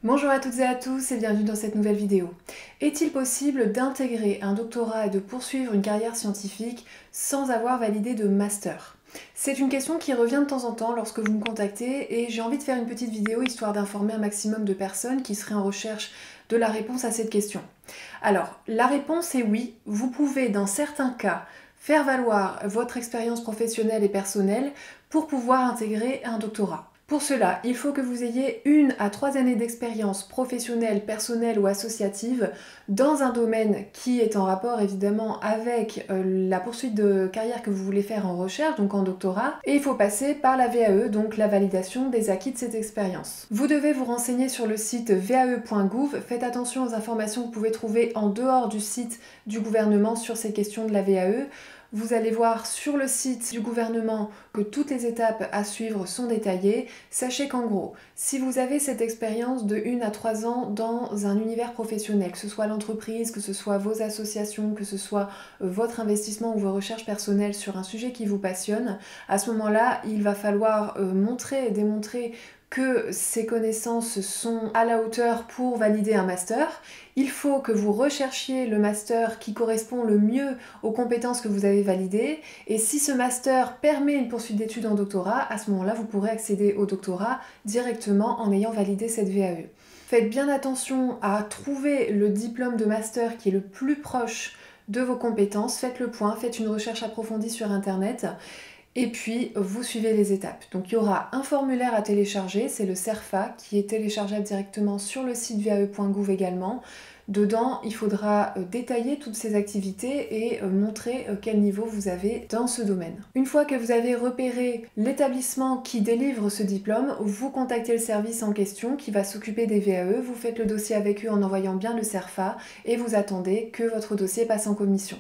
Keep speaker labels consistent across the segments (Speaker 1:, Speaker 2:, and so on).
Speaker 1: Bonjour à toutes et à tous et bienvenue dans cette nouvelle vidéo. Est-il possible d'intégrer un doctorat et de poursuivre une carrière scientifique sans avoir validé de master? C'est une question qui revient de temps en temps lorsque vous me contactez et j'ai envie de faire une petite vidéo histoire d'informer un maximum de personnes qui seraient en recherche de la réponse à cette question. Alors, la réponse est oui, vous pouvez dans certains cas faire valoir votre expérience professionnelle et personnelle pour pouvoir intégrer un doctorat. Pour cela, il faut que vous ayez 1 à 3 années d'expérience professionnelle, personnelle ou associative dans un domaine qui est en rapport évidemment avec la poursuite de carrière que vous voulez faire en recherche, donc en doctorat, et il faut passer par la VAE, donc la validation des acquis de cette expérience. Vous devez vous renseigner sur le site vae.gouv, faites attention aux informations que vous pouvez trouver en dehors du site du gouvernement sur ces questions de la VAE. Vous allez voir sur le site du gouvernement que toutes les étapes à suivre sont détaillées. Sachez qu'en gros, si vous avez cette expérience de 1 à 3 ans dans un univers professionnel, que ce soit l'entreprise, que ce soit vos associations, que ce soit votre investissement ou vos recherches personnelles sur un sujet qui vous passionne, à ce moment-là, il va falloir montrer et démontrer que ces connaissances sont à la hauteur pour valider un master. Il faut que vous recherchiez le master qui correspond le mieux aux compétences que vous avez validées. Et si ce master permet une poursuite d'études en doctorat, à ce moment-là, vous pourrez accéder au doctorat directement en ayant validé cette VAE. Faites bien attention à trouver le diplôme de master qui est le plus proche de vos compétences. Faites le point, faites une recherche approfondie sur Internet. Et puis, vous suivez les étapes. Donc, il y aura un formulaire à télécharger, c'est le CERFA, qui est téléchargeable directement sur le site vae.gouv également. Dedans, il faudra détailler toutes ces activités et montrer quel niveau vous avez dans ce domaine. Une fois que vous avez repéré l'établissement qui délivre ce diplôme, vous contactez le service en question qui va s'occuper des VAE, vous faites le dossier avec eux en envoyant bien le CERFA et vous attendez que votre dossier passe en commission.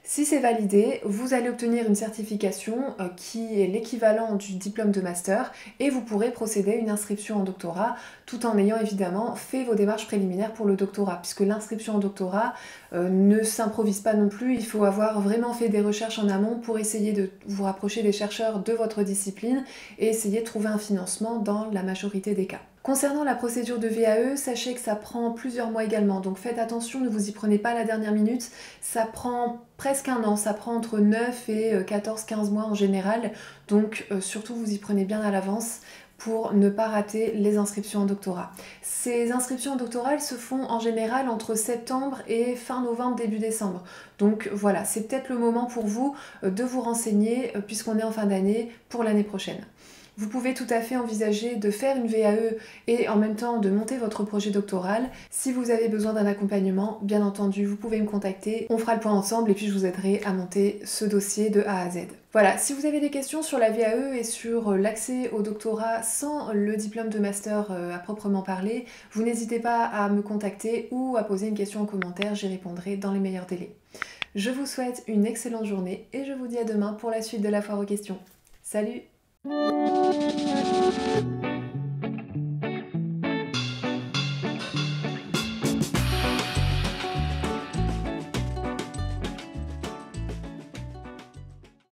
Speaker 1: Si c'est validé, vous allez obtenir une certification qui est l'équivalent du diplôme de master et vous pourrez procéder à une inscription en doctorat tout en ayant évidemment fait vos démarches préliminaires pour le doctorat puisque l'inscription en doctorat ne s'improvise pas non plus, il faut avoir vraiment fait des recherches en amont pour essayer de vous rapprocher des chercheurs de votre discipline et essayer de trouver un financement dans la majorité des cas. Concernant la procédure de VAE, sachez que ça prend plusieurs mois également, donc faites attention, ne vous y prenez pas à la dernière minute, ça prend presque un an, ça prend entre 9 et 14-15 mois en général, donc surtout vous y prenez bien à l'avance pour ne pas rater les inscriptions en doctorat. Ces inscriptions en doctorat, elles se font en général entre septembre et fin novembre, début décembre. Donc voilà, c'est peut-être le moment pour vous de vous renseigner puisqu'on est en fin d'année pour l'année prochaine. Vous pouvez tout à fait envisager de faire une VAE et en même temps de monter votre projet doctoral. Si vous avez besoin d'un accompagnement, bien entendu, vous pouvez me contacter. On fera le point ensemble et puis je vous aiderai à monter ce dossier de A à Z. Voilà, si vous avez des questions sur la VAE et sur l'accès au doctorat sans le diplôme de master à proprement parler, vous n'hésitez pas à me contacter ou à poser une question en commentaire, j'y répondrai dans les meilleurs délais. Je vous souhaite une excellente journée et je vous dis à demain pour la suite de la foire aux questions. Salut!